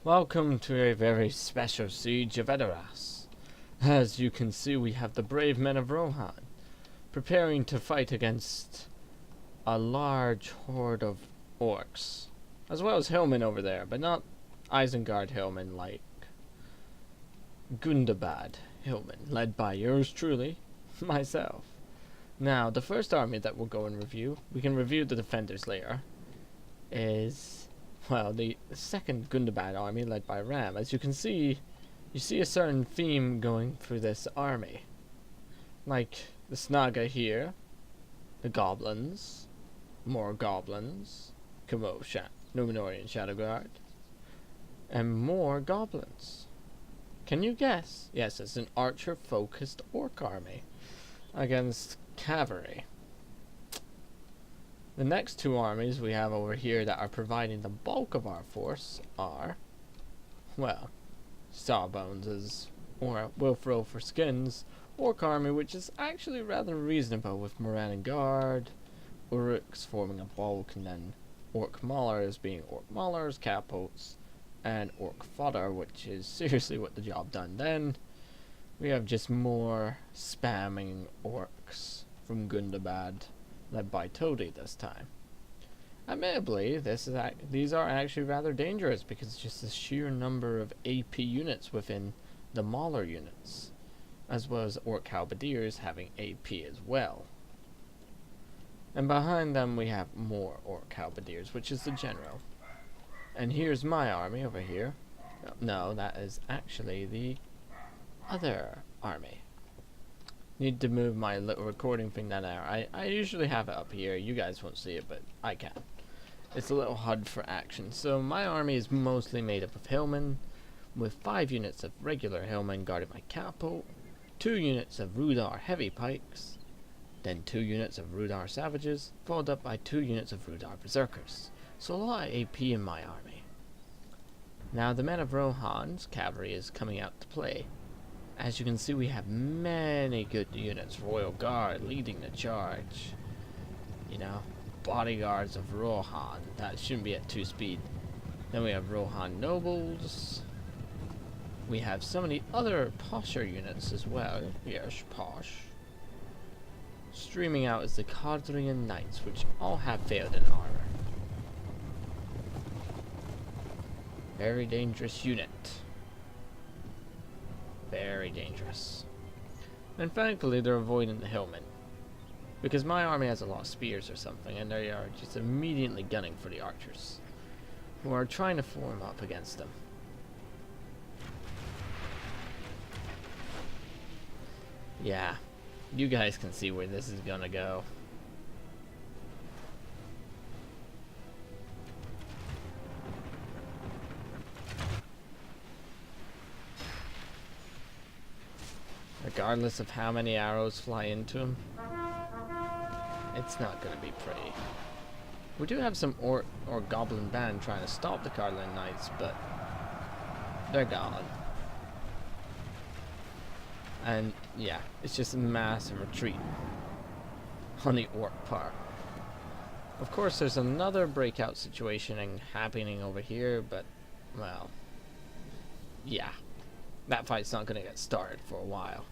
Welcome to a very special siege of Edoras. As you can see, we have the brave men of Rohan, preparing to fight against a large horde of orcs, as well as hillmen over there, but not Isengard hillmen like Gundabad hillmen, led by yours truly, myself. Now, the first army that we'll go and review, we can review the defenders later, is, well, the second Gundabad army led by Ram. As you can see, you see a certain theme going through this army. Like the Snaga here, the goblins, more goblins, Numenorian Shadowguard, and more goblins. Can you guess? Yes, it's an archer-focused orc army against cavalry. The next two armies we have over here that are providing the bulk of our force are, well, Sawbones' or Wilfro for Skins orc army, which is actually rather reasonable, with Moran and Guard, Uruks forming a bulk, and then Orc Maulers being Orc Maulers, Catapults, and Orc Fodder, which is seriously what the job done. Then we have just more spamming orcs from Gundabad, led by Toady this time. Admittedly, these are actually rather dangerous because it's just the sheer number of AP units within the Mauler units, as well as Orc Halberdiers having AP as well. And behind them we have more Orc Halberdiers, which is the general. And here's my army over here. No, that is actually the other army. Need to move my little recording thing down there. I usually have it up here. You guys won't see it, but I can. It's a little HUD for action. So my army is mostly made up of hillmen, with 5 units of regular hillmen guarded by catapult, 2 units of Rudar heavy pikes, then 2 units of Rudar savages, followed up by 2 units of Rudar berserkers. So a lot of AP in my army. Now the men of Rohan's cavalry is coming out to play. As you can see, we have many good units. Royal Guard leading the charge. You know, bodyguards of Rohan. That shouldn't be at 2 speed. Then we have Rohan nobles. We have so many other posher units as well. Yes, posh. Streaming out is the Cardrian Knights, which all have failed in armor. Very dangerous unit. Very dangerous. And thankfully they're avoiding the hillmen, because my army has a lot of spears or something, and they are just immediately gunning for the archers, who are trying to form up against them. Yeah, you guys can see where this is gonna go. Regardless of how many arrows fly into him, it's not going to be pretty. We do have some orc or goblin band trying to stop the Cardrian Knights, but they're gone. And yeah, it's just a massive retreat on the orc part. Of course, there's another breakout situation happening over here, but, well, yeah. That fight's not going to get started for a while.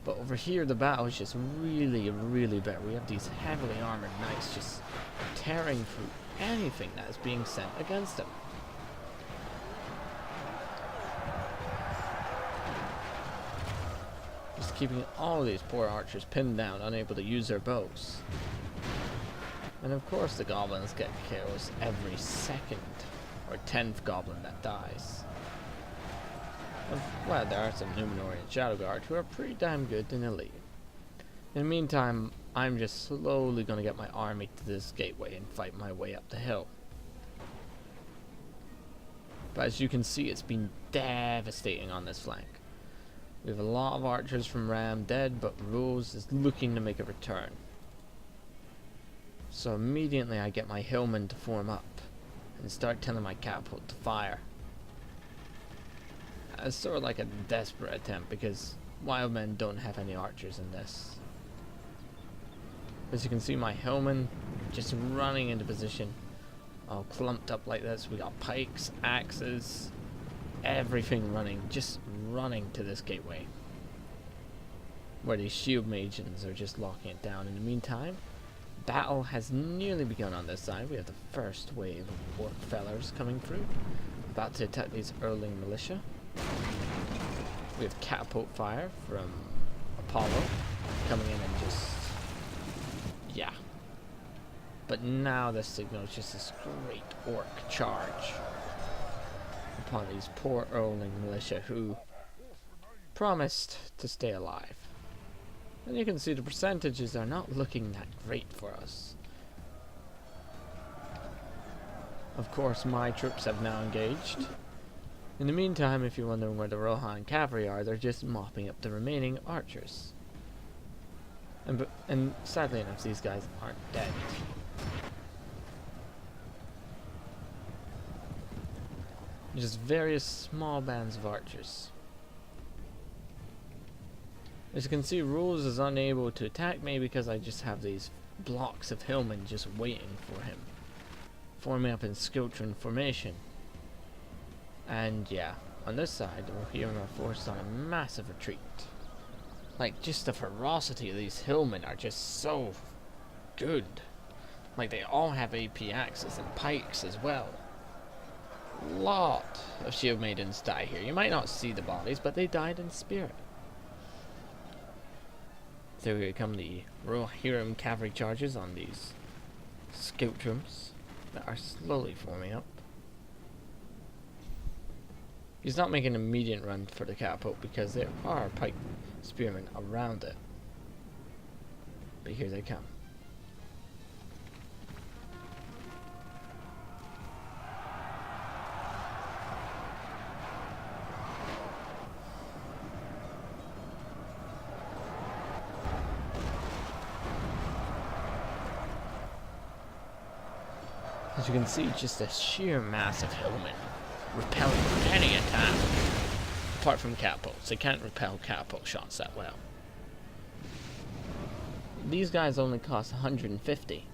But over here, the battle is just really, really bad. We have these heavily armored knights just tearing through anything that is being sent against them. Just keeping all these poor archers pinned down, unable to use their bows. And of course, the goblins get kills every second, or 10th goblin that dies. Well, there are some Numenorian Shadowguard who are pretty damn good and elite. In the meantime, I'm just slowly going to get my army to this gateway and fight my way up the hill. But as you can see, it's been devastating on this flank. We have a lot of archers from Ram dead, but Rose is looking to make a return. So immediately I get my hillmen to form up and start telling my catapult to fire. It's sort of like a desperate attempt, because Wildmen don't have any archers in this. As you can see, my hillmen just running into position, all clumped up like this. We got pikes, axes, everything running, just running to this gateway, where these shield mages are just locking it down. In the meantime, battle has nearly begun on this side. We have the first wave of orc fellers coming through, about to attack these Erling militia. We have catapult fire from Apollo coming in and just, yeah. But now the signal is just this great orc charge upon these poor Erling militia who promised to stay alive. And you can see the percentages are not looking that great for us. Of course, my troops have now engaged. In the meantime, if you're wondering where the Rohan Cavalry are, they're just mopping up the remaining archers. And sadly enough, these guys aren't dead. Just various small bands of archers. As you can see, Rules is unable to attack me because I just have these blocks of hillmen just waiting for him, forming up in Skiltron formation. And yeah, on this side, we're here forced on a massive retreat. Like, just the ferocity of these hillmen are just so good. Like, they all have AP axes and pikes as well. Lot of shield maidens die here. You might not see the bodies, but they died in spirit. So here come the Rohirrim cavalry charges on these Skiltrons that are slowly forming up. He's not making an immediate run for the catapult because there are pike spearmen around it. But here they come. As you can see, just a sheer mass of hillmen repelling any attack. Apart from catapults, they can't repel catapult shots that well. These guys only cost 150.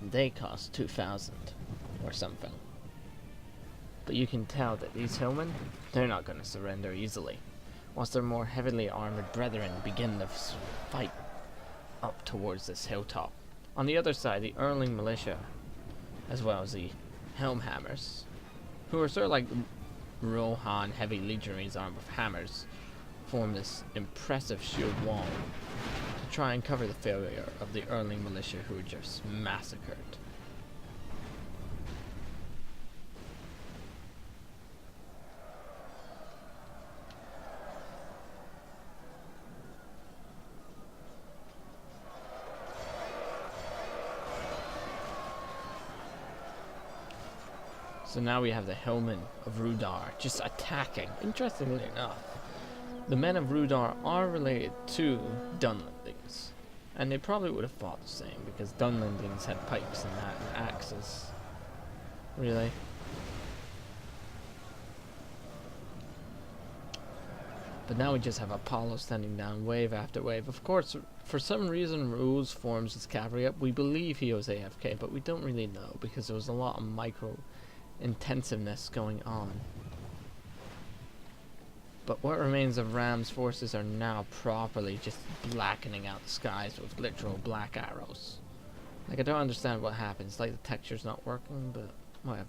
They cost 2,000 or something. But you can tell that these hillmen, they're not going to surrender easily. Once their more heavily armored brethren begin the fight up towards this hilltop. On the other side, the Erling militia, as well as the Helmhammers, who are sort of like Rohan heavy legionaries armed with hammers, form this impressive shield wall to try and cover the failure of the Erling militia who were just massacred. So now we have the Hillmen of Rudar just attacking. Interestingly enough, the men of Rudar are related to Dunlendings. And they probably would have fought the same because Dunlendings had pikes and that and axes. Really? But now we just have Apollo standing down wave after wave. Of course, for some reason, Rules forms his cavalry up. We believe he was AFK, but we don't really know because there was a lot of micro intensiveness going on. But what remains of Ram's forces are now properly just blackening out the skies with literal black arrows. Like, I don't understand what happens. Like, the texture's not working, but whatever.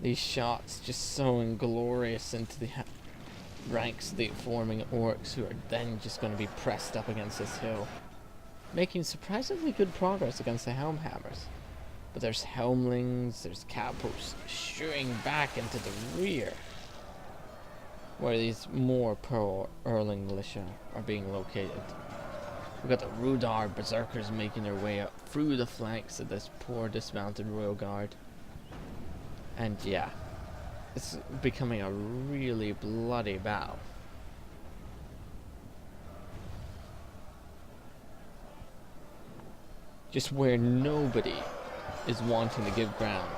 These shots just so inglorious into the ranks of the forming orcs who are then just going to be pressed up against this hill, making surprisingly good progress against the Helmhammers. But there's Helmlings, there's catapults shooting back into the rear, where these more pro-Erling militia are being located. We've got the Rudar Berserkers making their way up through the flanks of this poor dismounted Royal Guard. And yeah, it's becoming a really bloody battle. Just where nobody is wanting to give ground.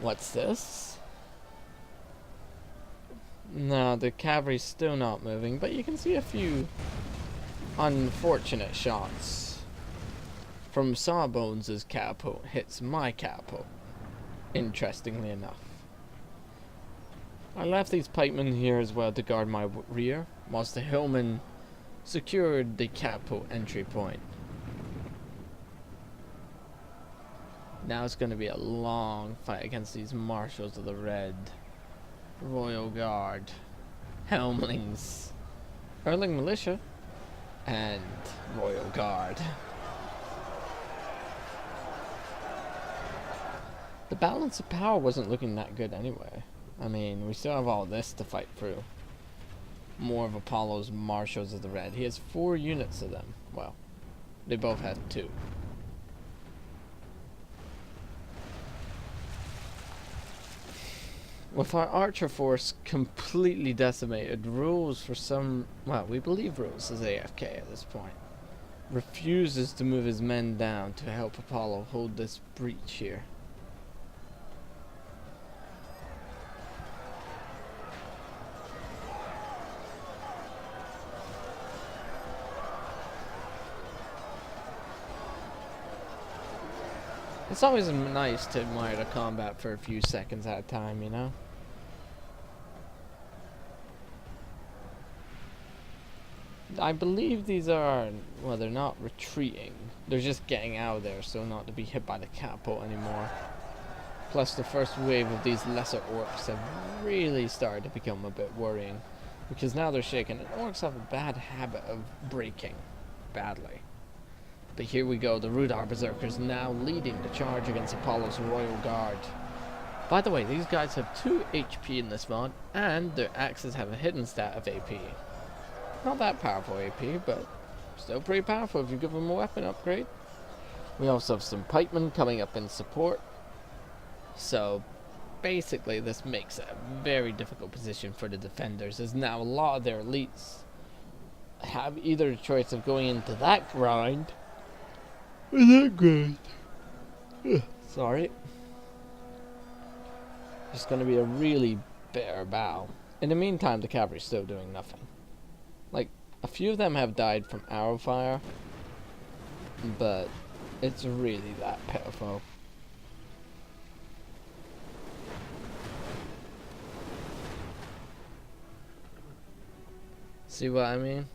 What's this? No, the cavalry's still not moving, but you can see a few unfortunate shots from Sawbones' catapult hits my catapult, interestingly enough. I left these pikemen here as well to guard my rear, whilst the hillmen secured the catapult entry point. Now it's going to be a long fight against these marshals of the Red, Royal Guard, Helmlings, Erling Militia, and Royal Guard. The balance of power wasn't looking that good anyway. I mean, we still have all this to fight through. More of Apollo's Marshals of the Red. He has 4 units of them. Well, they both have 2. With our archer force completely decimated, Rules for some... Well, we believe Rules is AFK at this point. Refuses to move his men down to help Apollo hold this breach here. It's always nice to admire the combat for a few seconds at a time, you know? I believe these are, well, they're not retreating. They're just getting out of there so not to be hit by the catapult anymore. Plus the first wave of these lesser orcs have really started to become a bit worrying. Because now they're shaken, and orcs have a bad habit of breaking badly. But here we go, the Rudar Berserkers now leading the charge against Apollo's Royal Guard. By the way, these guys have 2 HP in this mod, and their axes have a hidden stat of AP. Not that powerful AP, but still pretty powerful if you give them a weapon upgrade. We also have some pikemen coming up in support. So basically this makes it a very difficult position for the defenders, as now a lot of their elites have either the choice of going into that grind or that grind. Sorry. It's going to be a really bitter battle. In the meantime, the cavalry's still doing nothing. Like, a few of them have died from arrow fire, but it's really that pitiful. See what I mean?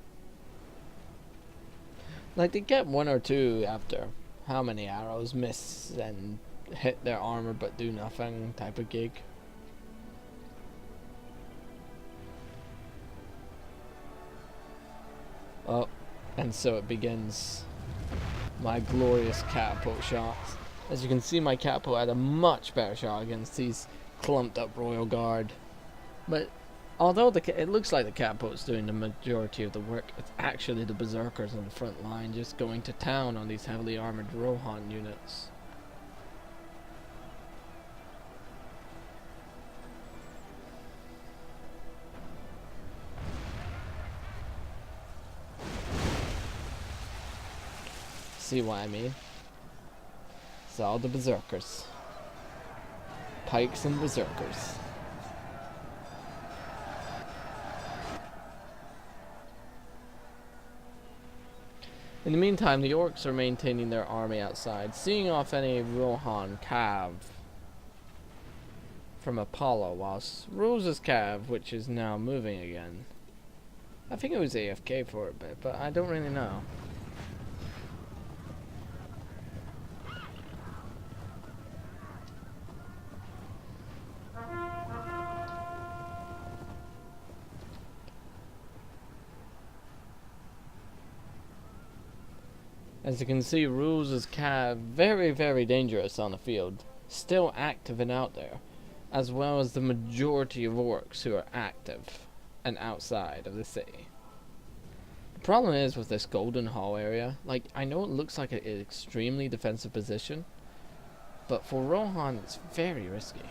Like, they get 1 or 2 after how many arrows miss and hit their armor but do nothing type of gig. Oh, and so it begins. My glorious catapult shots. As you can see, my catapult had a much better shot against these clumped up Royal Guard. But although it looks like the catapult's doing the majority of the work, it's actually the Berserkers on the front line just going to town on these heavily armored Rohan units. See what I mean? It's all the Berserkers. Pikes and Berserkers. In the meantime, the orcs are maintaining their army outside, seeing off any Rohan Cav from Apollo, whilst Rose's Cav, which is now moving again. I think it was AFK for a bit, but I don't really know. As you can see, Rules' Cav, very, very dangerous on the field. Still active and out there. As well as the majority of orcs who are active and outside of the city. The problem is with this Golden Hall area, like, I know it looks like an extremely defensive position, but for Rohan it's very risky.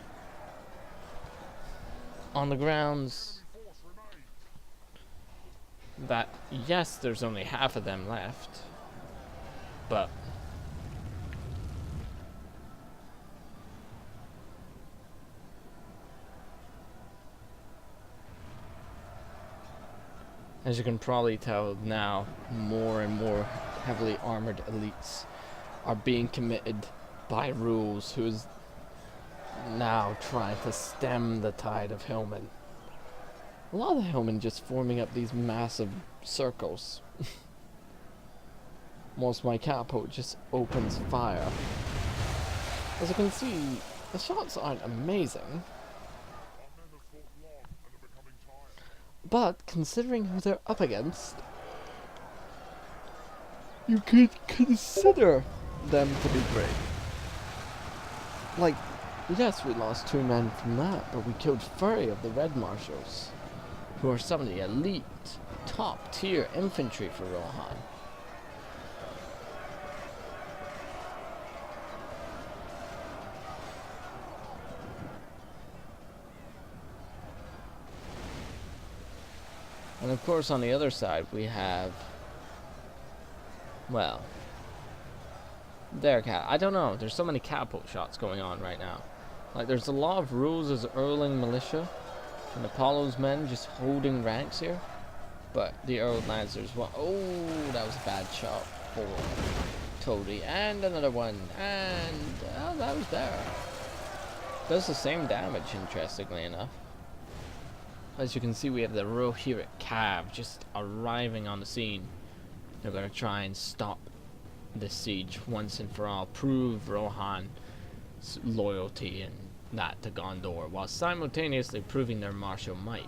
On the grounds that, yes, there's only half of them left. But As you can probably tell now, more and more heavily armored elites are being committed by Rules, who is now trying to stem the tide of hillmen. A lot of the hillmen just forming up these massive circles. Whilst my catapult just opens fire. As you can see, the shots aren't amazing. But considering who they're up against, you could consider them to be great. Like, yes, we lost 2 men from that, but we killed 30 of the Red Marshals, who are some of the elite, top-tier infantry for Rohan. And of course, on the other side, we have, well, I don't know, there's so many catapult shots going on right now. Like, there's a lot of Rules as Earling militia, and Apollo's men just holding ranks here. But the Earl Lancers, well, oh, that was a bad shot for Toady. And another one, and, oh, that was there. Does the same damage, interestingly enough. As you can see, we have the Rohirric Cav just arriving on the scene. They're going to try and stop this siege once and for all, prove Rohan's loyalty and that to Gondor, while simultaneously proving their martial might.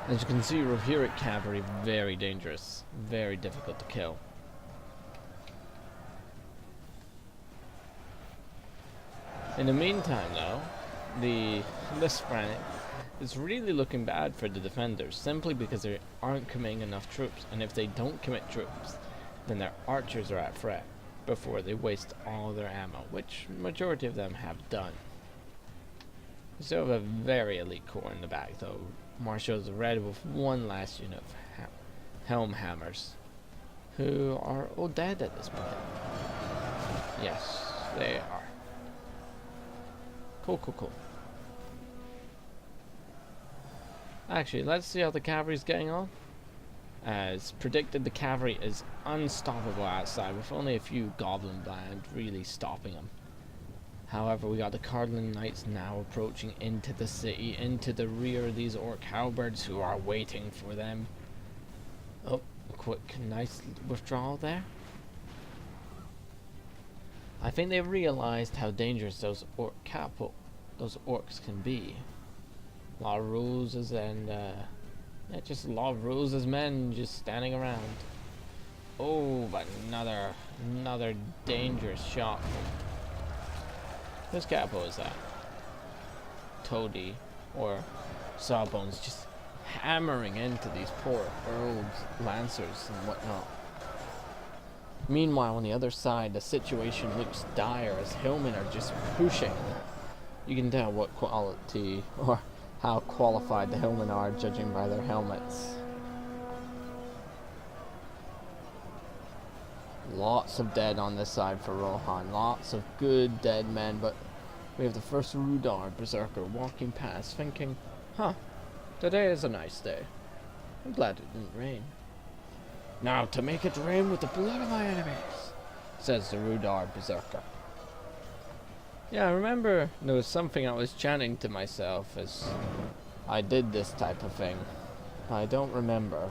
As you can see, Rohirric Cavalry, very dangerous, very difficult to kill. In the meantime, though, this front is really looking bad for the defenders, simply because they aren't committing enough troops, and if they don't commit troops, then their archers are at threat before they waste all their ammo, which majority of them have done. We still have a very elite corps in the back, though. Marshals are red with one last unit of Helm Hammers, who are all dead at this point. Yes, they are. Cool. Actually, let's see how the cavalry's getting on. As predicted, the cavalry is unstoppable outside, with only a few goblin band really stopping them. However, we got the Cardinal Knights now approaching into the city, into the rear of these orc halberds who are waiting for them. Oh, a quick, nice withdrawal there. I think they realized how dangerous those orcs can be. A lot of Rules and just a lot of Rules as men just standing around. Oh, but another dangerous shot. Whose capo is that? Toady or Sawbones just hammering into these poor Earl's Lancers and whatnot. Meanwhile, on the other side, the situation looks dire as Hillmen are just pushing. You can tell what quality or how qualified the Hillmen are, judging by their helmets. Lots of dead on this side for Rohan. Lots of good dead men, but we have the first Rudar Berserker walking past thinking, huh, today is a nice day. I'm glad it didn't rain. Now to make it rain with the blood of my enemies, says the Rudar Berserker. Yeah, I remember there was something I was chanting to myself as I did this type of thing. I don't remember.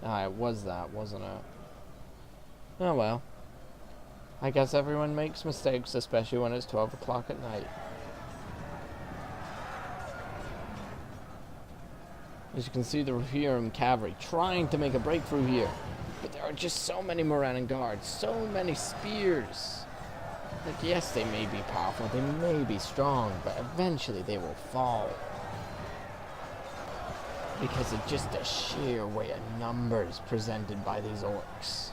It was that, wasn't it? Oh well. I guess everyone makes mistakes, especially when it's 12 o'clock at night. As you can see, the Rohirrim Cavalry trying to make a breakthrough here. But there are just so many Morannon guards, so many spears. Like, yes, they may be powerful, they may be strong, but eventually they will fall. Because of just the sheer weight of numbers presented by these orcs.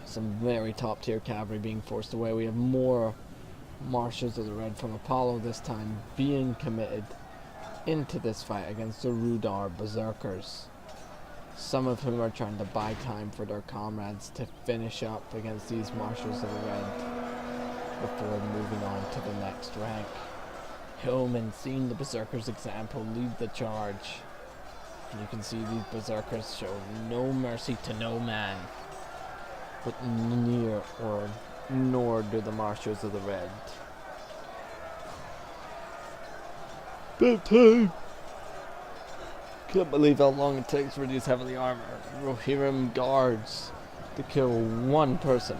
Some very top tier cavalry being forced away. We have more Marshals of the Red from Apollo this time being committed into this fight against the Rudar Berserkers. Some of whom are trying to buy time for their comrades to finish up against these Marshals of the Red before moving on to the next rank. Hillmen, seeing the Berserkers' example, lead the charge. And you can see these Berserkers show no mercy to no man. But nor do the Marshals of the Red. About time! Can't believe how long it takes for these heavily armored Rohirrim guards to kill one person.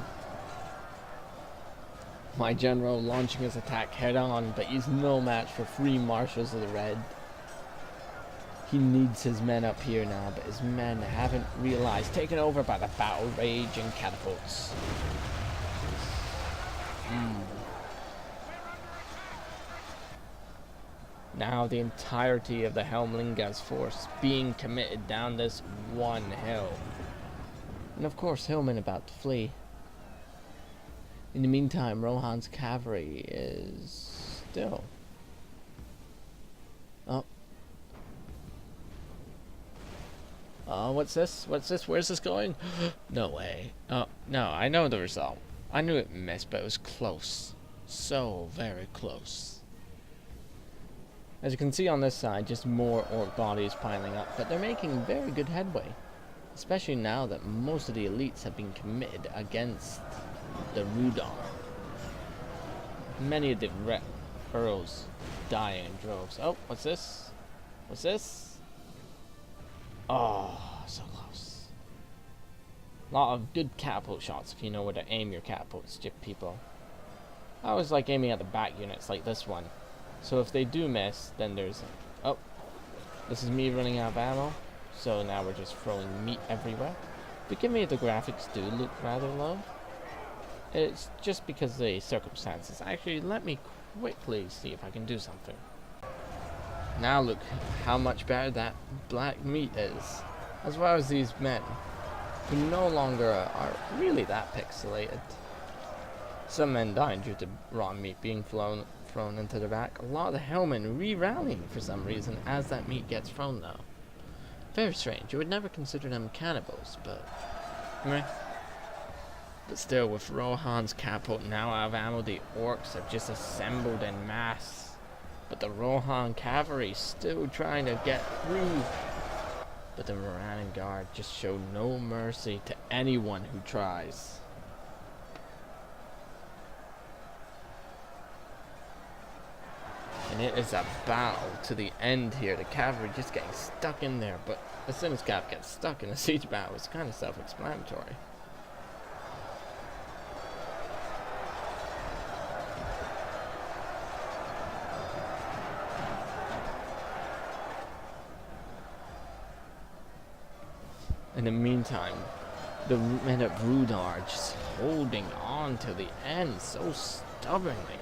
My general launching his attack head on, but he's no match for 3 Marshals of the Red. He needs his men up here now, but his men haven't realized, taken over by the battle rage and catapults. Now the entirety of the Helmlinga's force being committed down this one hill. And of course, hillmen about to flee. In the meantime, Rohan's cavalry is still... what's this? What's this? Where's this going? No way. Oh, no, I know the result. I knew it missed, but it was close. So very close. As you can see on this side, just more orc bodies piling up, but they're making very good headway. Especially now that most of the elites have been committed against the Rudar. Many of the Earls die in droves. Oh, what's this? What's this? Oh, so close. A lot of good catapult shots if you know where to aim your catapults, people. I always like aiming at the back units like this one. So if they do miss, then there's... Oh, this is me running out of ammo. So now we're just throwing meat everywhere. Forgive me if the graphics do look rather low. It's just because of the circumstances. Actually, let me quickly see if I can do something. Now look how much better that black meat is. As well as these men, who no longer are really that pixelated. Some men dying due to raw meat being thrown into their back. A lot of the hillmen re-rallying for some reason as that meat gets thrown though. Very strange. You would never consider them cannibals, but... Meh. But still, with Rohan's catapult now out of ammo, the orcs have just assembled en masse. But the Rohan cavalry still trying to get through. But the Morannon guard just show no mercy to anyone who tries. And it is a battle to the end here. The cavalry just getting stuck in there. But as soon as Cav gets stuck in a siege battle, it's kind of self-explanatory. In the meantime, the men of Rudar are just holding on to the end so stubbornly,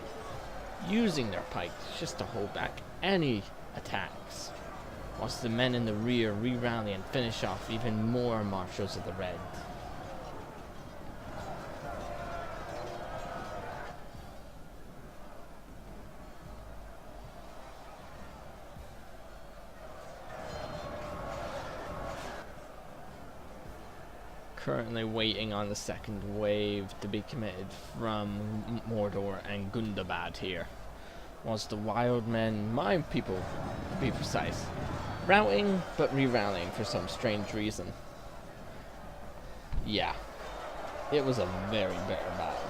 using their pikes just to hold back any attacks, whilst the men in the rear re-rally and finish off even more Marshals of the Red. Currently waiting on the second wave to be committed from Mordor and Gundabad here. Whilst the wild men, my people to be precise, routing but re-rallying for some strange reason. Yeah, it was a very bitter battle.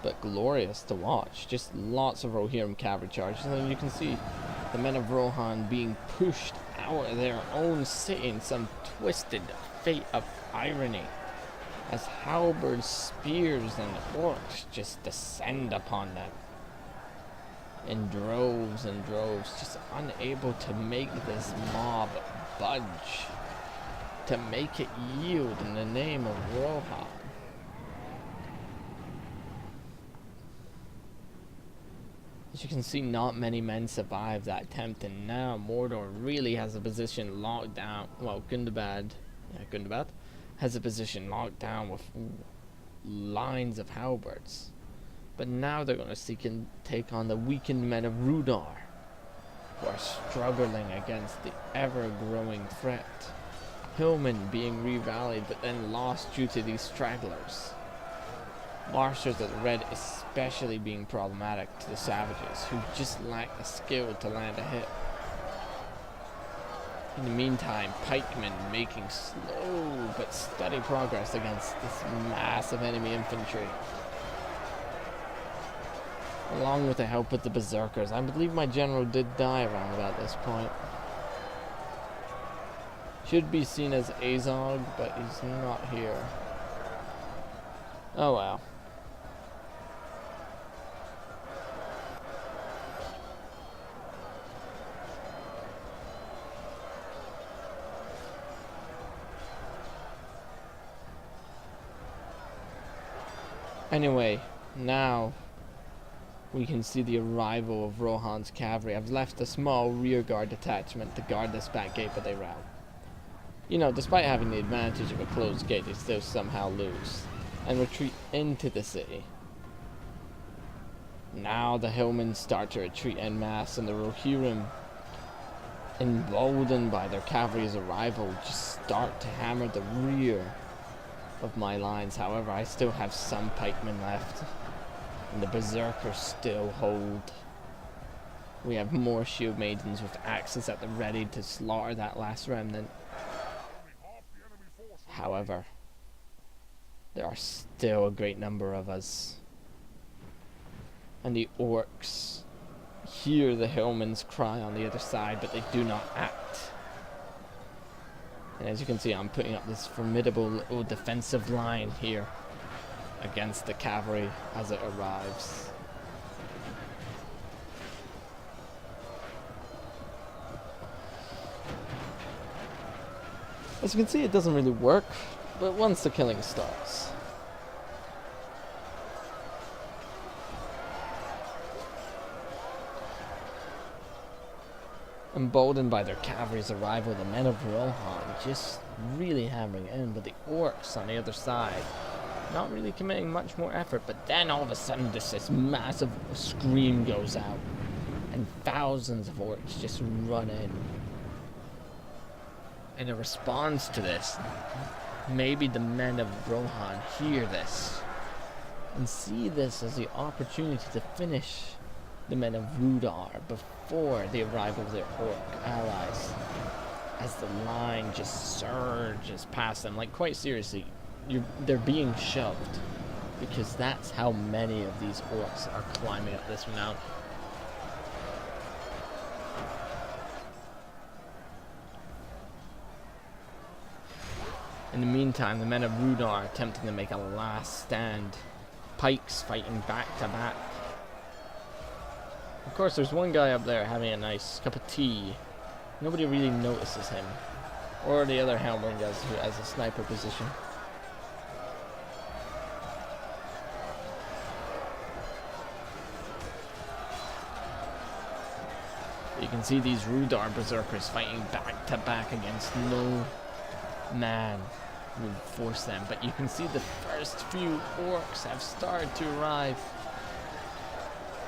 But glorious to watch. Just lots of Rohirrim cavalry charges, and you can see the men of Rohan being pushed out of their own city in some twisted fate of irony, as halberds, spears, and orcs just descend upon them in droves and droves, just unable to make this mob budge, to make it yield in the name of Rohan. As you can see, not many men survived that attempt, and now Mordor really has a position locked down. Well, Gundabad has a position locked down with lines of halberds. But now they're going to seek and take on the weakened men of Rudar, who are struggling against the ever-growing threat. Hillmen being re-rallied but then lost due to these stragglers. Marchers of the Red especially being problematic to the savages, who just lack the skill to land a hit. In the meantime, pikemen making slow but steady progress against this massive enemy infantry. Along with the help of the Berserkers. I believe my general did die around about this point. Should be seen as Azog, but he's not here. Oh well. Anyway, now we can see the arrival of Rohan's cavalry. I've left a small rearguard detachment to guard this back gate, but they rout. You know, despite having the advantage of a closed gate, they still somehow lose and retreat into the city. Now the hillmen start to retreat en masse, and the Rohirrim, emboldened by their cavalry's arrival, just start to hammer the rear of my lines. However, I still have some pikemen left, and the Berserkers still hold. We have more shield maidens with axes at the ready to slaughter that last remnant. However, there are still a great number of us, and the orcs hear the hillmen's cry on the other side, but they do not act. And as you can see, I'm putting up this formidable little defensive line here against the cavalry as it arrives. As you can see, it doesn't really work, but once the killing starts. Emboldened by their cavalry's arrival, the men of Rohan just really hammering in, but the orcs on the other side not really committing much more effort. But then all of a sudden this massive scream goes out, and thousands of orcs just run in. And in response to this, maybe the men of Rohan hear this and see this as the opportunity to finish the men of Rudar before the arrival of their orc allies, as the line just surges past them. Like, quite seriously, they're being shoved, because that's how many of these orcs are climbing up this mountain. In the meantime, the men of Rudar are attempting to make a last stand. Pikes fighting back to back. Of course, there's one guy up there having a nice cup of tea. Nobody really notices him. Or the other Helmling does, who has a sniper position. You can see these Rudar Berserkers fighting back to back against no man who would force them. But you can see the first few orcs have started to arrive.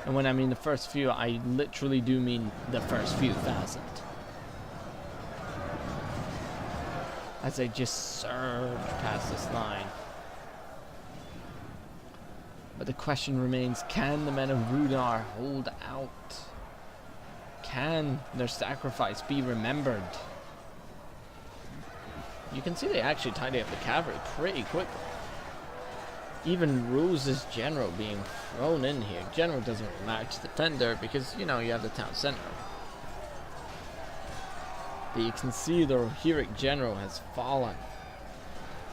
And when I mean the first few, I literally do mean the first few thousand. As they just surge past this line. But the question remains, can the men of Rudar hold out? Can their sacrifice be remembered? You can see they actually tidy up the cavalry pretty quickly. Even Rose's general being thrown in here. General doesn't really matter to defender because, you know, you have the town center. But you can see the Rohirric general has fallen.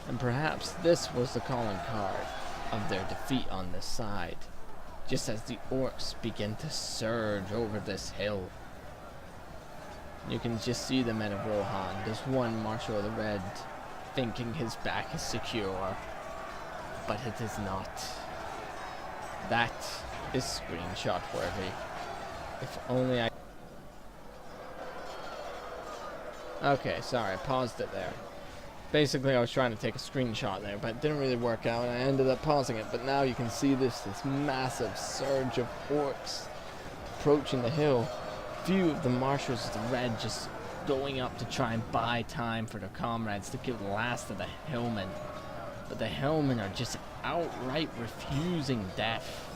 And perhaps this was the calling card of their defeat on this side. Just as the orcs begin to surge over this hill. You can just see the men of Rohan. There's one Marshal of the Red thinking his back is secure. But it is not. That is screenshot worthy. If only I... Okay, sorry, I paused it there. Basically, I was trying to take a screenshot there, but it didn't really work out, and I ended up pausing it. But now you can see this massive surge of orcs approaching the hill. Few of the marshals of the red just going up to try and buy time for their comrades to kill the last of the hillmen. But the hillmen are just outright refusing death.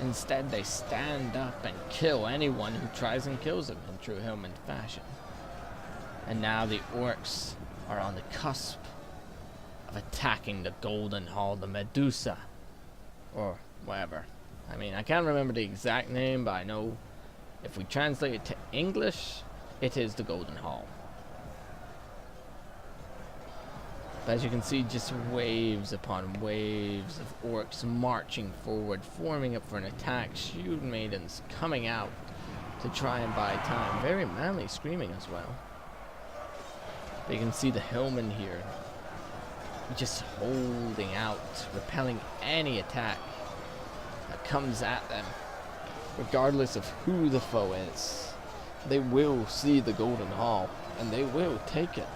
Instead, they stand up and kill anyone who tries and kills them in true hillman fashion. And now the orcs are on the cusp of attacking the Golden Hall, the Medusa, or whatever. I mean, I can't remember the exact name, but I know if we translate it to English, it is the Golden Hall. But as you can see, just waves upon waves of orcs marching forward, forming up for an attack. Shield maidens coming out to try and buy time. Very manly screaming as well. But you can see the hillmen here just holding out, repelling any attack that comes at them, regardless of who the foe is. They will see the Golden Hall, and they will take it.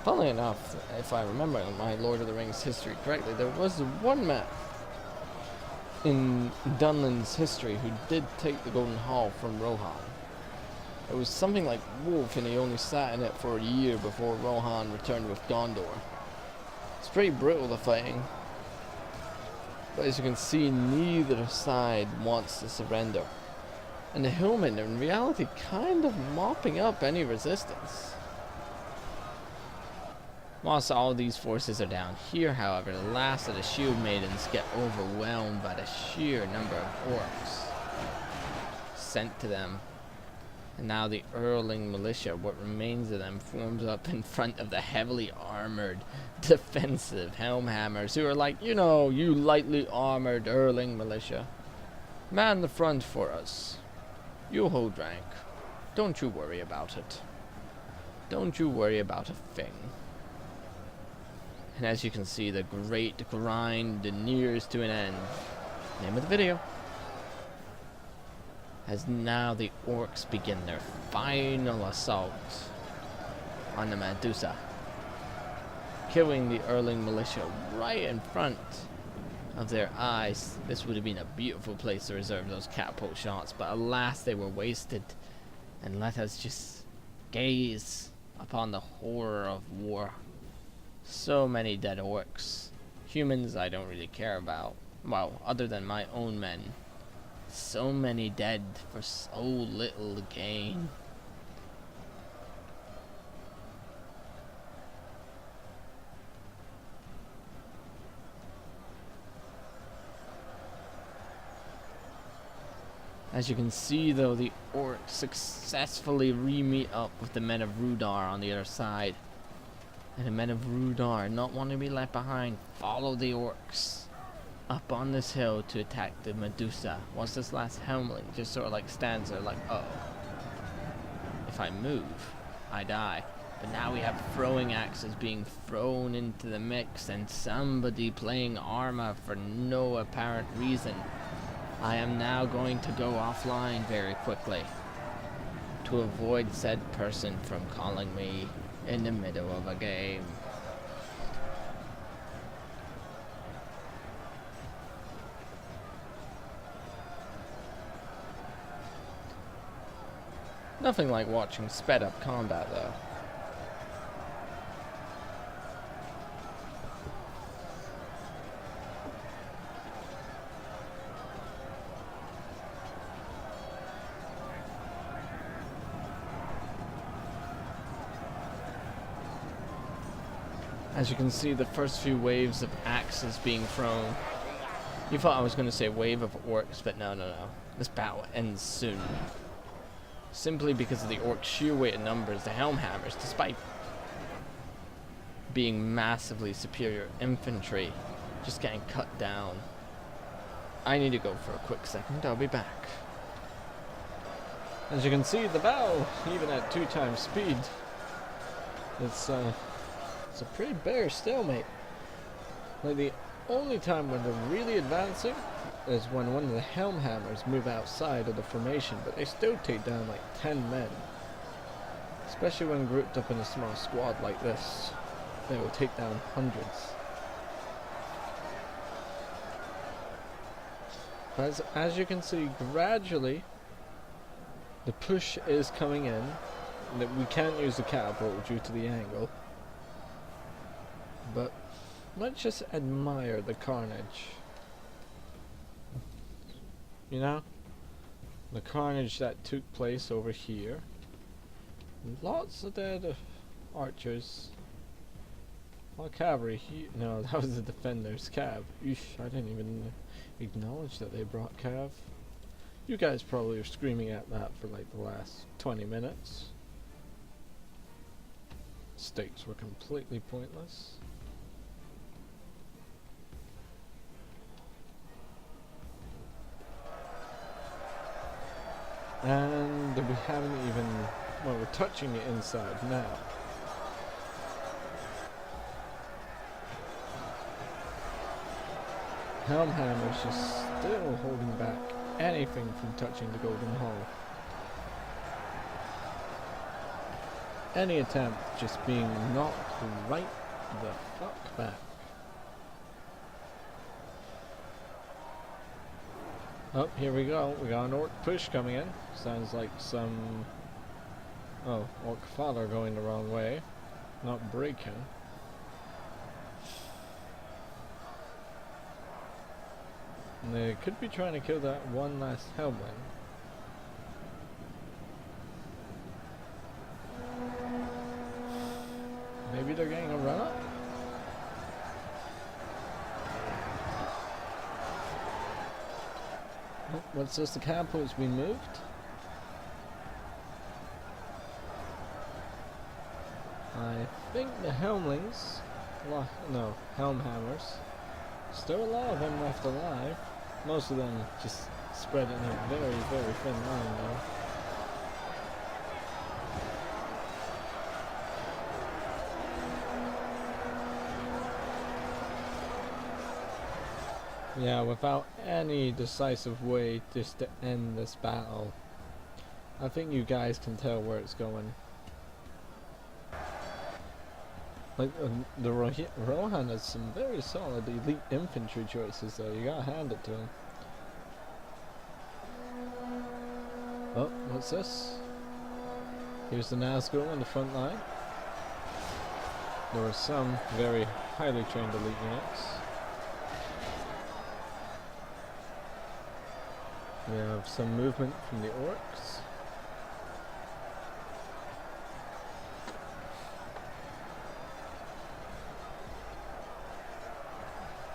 Funnily enough, if I remember my Lord of the Rings history correctly, there was one man in Dunland's history who did take the Golden Hall from Rohan. It was something like Wolf, and he only sat in it for a year before Rohan returned with Gondor. It's pretty brutal, the fighting. But as you can see, neither side wants to surrender. And the hillmen, in reality, kind of mopping up any resistance. Whilst all these forces are down here, however, the last of the shield maidens get overwhelmed by the sheer number of orcs sent to them. And now the Erling militia, what remains of them, forms up in front of the heavily armored, defensive Helmhammers, who are like, you know, you lightly armored Erling militia. Man the front for us. You hold rank. Don't you worry about it. Don't you worry about a thing. And as you can see, the great grind nears to an end. Name of the video. As now the orcs begin their final assault on the Medusa, killing the Erling militia right in front of their eyes. This would have been a beautiful place to reserve those catapult shots, but alas, they were wasted. And let us just gaze upon the horror of war. So many dead orcs. Humans I don't really care about. Well, other than my own men. So many dead for so little gain. As you can see, though, the orcs successfully re-meet up with the men of Rudar on the other side. And the men of Rudar, not wanting to be left behind, follow the orcs up on this hill to attack the Medusa. Once this last helmling just sort of like stands there like, oh, if I move, I die. But now we have throwing axes being thrown into the mix, and somebody playing Arma for no apparent reason. I am now going to go offline very quickly to avoid said person from calling me in the middle of a game. Nothing like watching sped up combat though. As you can see, the first few waves of axes being thrown. You thought I was going to say wave of orcs, but no. This battle ends soon. Simply because of the orcs' sheer weight in numbers, the Helmhammers, despite being massively superior infantry, just getting cut down. I need to go for a quick second, I'll be back. As you can see, the battle, even at 2 times speed, it's a pretty bare stalemate. Like, the only time when they're really advancing is when one of the Helmhammers move outside of the formation, but they still take down like 10 men. Especially when grouped up in a small squad like this, they will take down hundreds. As you can see, gradually the push is coming in. That we can't use the catapult due to the angle, but let's just admire the carnage. You know, the carnage that took place over here. Lots of dead archers. Well, cavalry. No, that was the defenders. Cav. Eesh, I didn't even acknowledge that they brought cav. You guys probably are screaming at that for like the last 20 minutes. Stakes were completely pointless. And we haven't even, well, we're touching the inside now. Helmhammer's just still holding back anything from touching the Golden Hall. Any attempt just being knocked right the fuck back. Oh, here we go. We got an orc push coming in. Sounds like some... Oh, orc father going the wrong way. Not breaking. And they could be trying to kill that one last helmling. Maybe they're getting a run up? Oh, what's this? The catapult's been moved? I think the helmlings... No, helmhammers. Still a lot of them left alive. Most of them just spread in a very, very thin line though. Yeah, without any decisive way just to end this battle. I think you guys can tell where it's going. Like, the Rohan has some very solid elite infantry choices though, you gotta hand it to him. Oh, what's this? Here's the Nazgul in the front line. There were some very highly trained elite units. We have some movement from the orcs.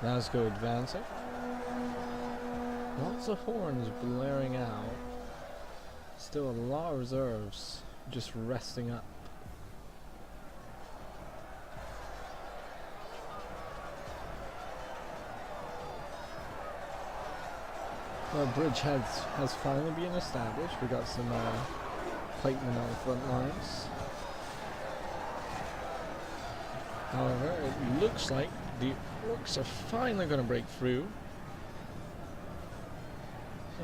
Nazgul advancing. Lots of horns blaring out. Still a lot of reserves just resting up. Our bridge has finally been established. We got some pikemen on the front lines. However, it looks like the orcs are finally going to break through.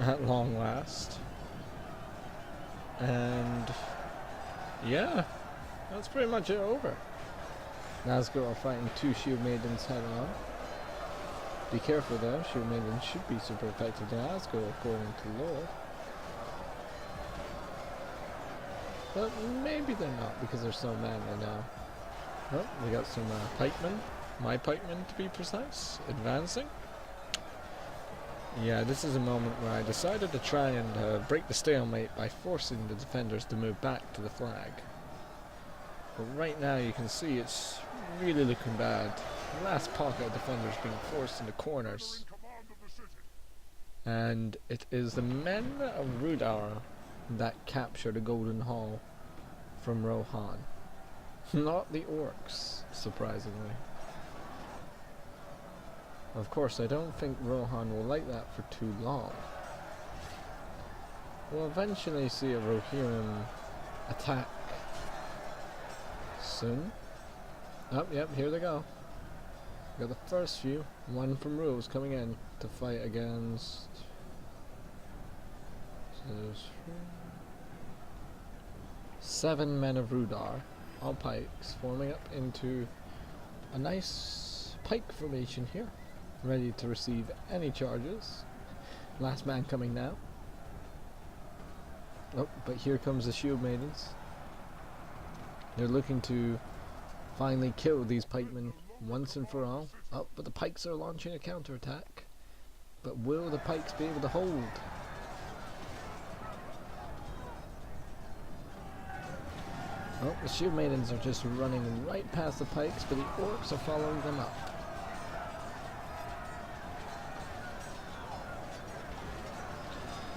At long last. And yeah, that's pretty much it over. Nazgul are fighting two shield maidens head on. Be careful though, shield maidens should be super effective to Nazgul according to lore. But maybe they're not because they're so manly now. Oh, we got some pikemen, my pikemen to be precise, advancing. Yeah, this is a moment where I decided to try and break the stalemate by forcing the defenders to move back to the flag. But right now you can see it's really looking bad. The last pocket of defenders being forced into corners. And it is the men of Rudara that capture the Golden Hall from Rohan. Not the orcs, surprisingly. Of course, I don't think Rohan will like that for too long. We'll eventually see a Rohirrim attack soon. Oh, yep, here they go. We got the first few. One from Rules coming in to fight against... 7 men of Rudar, all pikes, forming up into a nice pike formation here, ready to receive any charges. Last man coming now. Oh, but here comes the shield maidens. They're looking to finally kill these pikemen once and for all. Oh, but the pikes are launching a counterattack. But will the pikes be able to hold? Oh, the shield maidens are just running right past the pikes, but the orcs are following them up.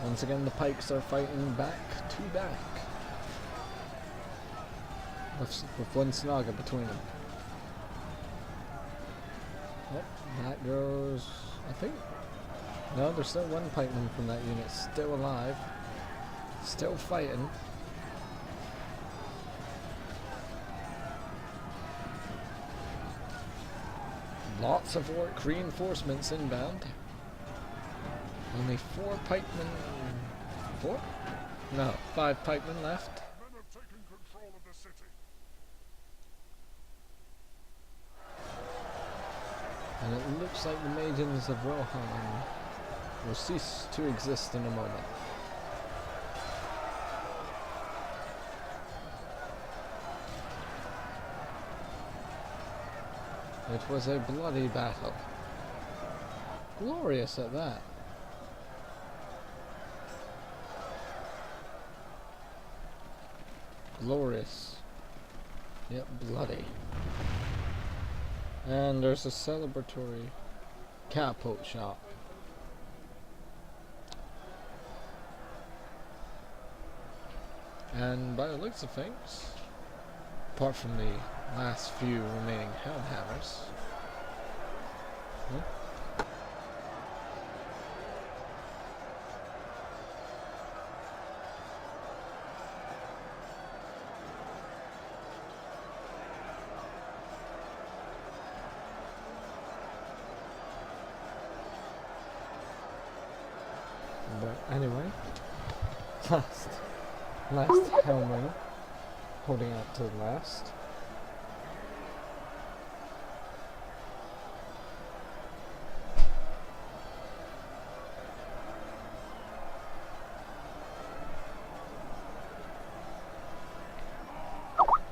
Once again, the pikes are fighting back to back, with one Snaga between them. Yep, that goes, I think. No, there's still one pikeman from that unit still alive, still fighting. Lots of orc reinforcements inbound. Only 4 pikemen. 4? No, 5 pikemen left. And it looks like the maidens of Rohan will cease to exist in a moment. It was a bloody battle. Glorious at that. Glorious. Yep, bloody. And there's a celebratory catapult shot. And by the looks of things, apart from the last few remaining Helmhammers, but anyway, last Helming holding out to the last.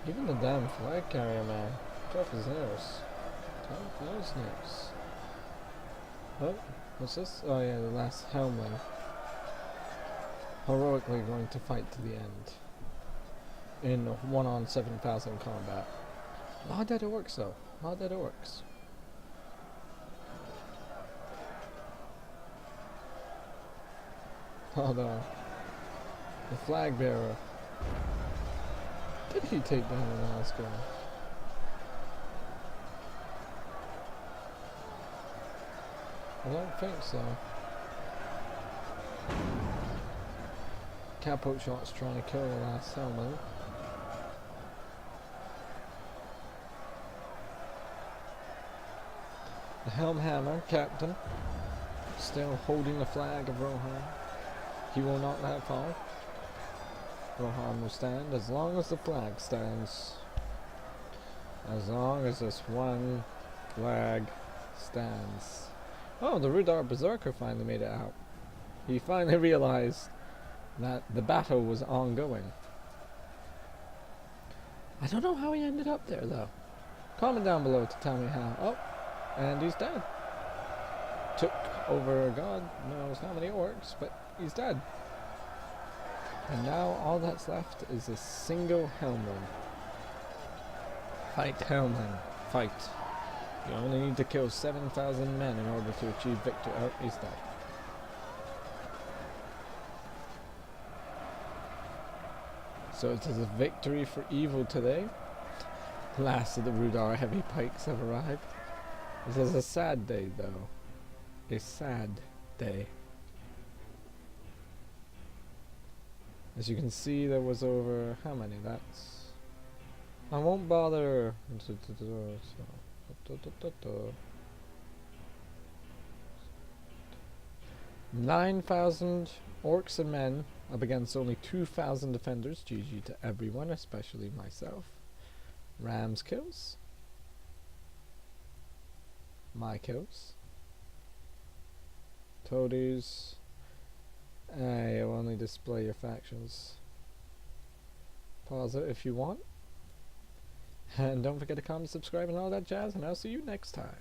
Even the damn flag carrier, man. Drop his nose. Drop his nose. Oh, what's this? Oh yeah, the last Helming. Heroically going to fight to the end. In 1 on 7,000 combat. A lot of dead orcs though. A lot of dead orcs. Although, the flag bearer. Did he take down the last guy? I don't think so. Catapult shot's trying to kill the last Helming. The Helmhammer captain still holding the flag of Rohan. He will not let it fall. Rohan will stand as long as the flag stands. As long as this one flag stands. Oh, the Rudar Berserker finally made it out. He finally realized that the battle was ongoing. I don't know how he ended up there though. Comment down below to tell me how. Oh, and he's dead. Took over God knows how many orcs, but he's dead. And now all that's left is a single Helming. Fight Helming. Fight. You only need to kill 7,000 men in order to achieve victory. Oh, he's dead. So it is a victory for evil today. The last of the Rudar heavy pikes have arrived. This is a sad day though. A sad day. As you can see, there was over how many? That's. I won't bother. 9,000 orcs and men up against only 2,000 defenders. GG to everyone, especially myself. Rams kills. My kills. Toadies. You'll only display your factions. Pause it if you want. And don't forget to comment, subscribe, and all that jazz, and I'll see you next time.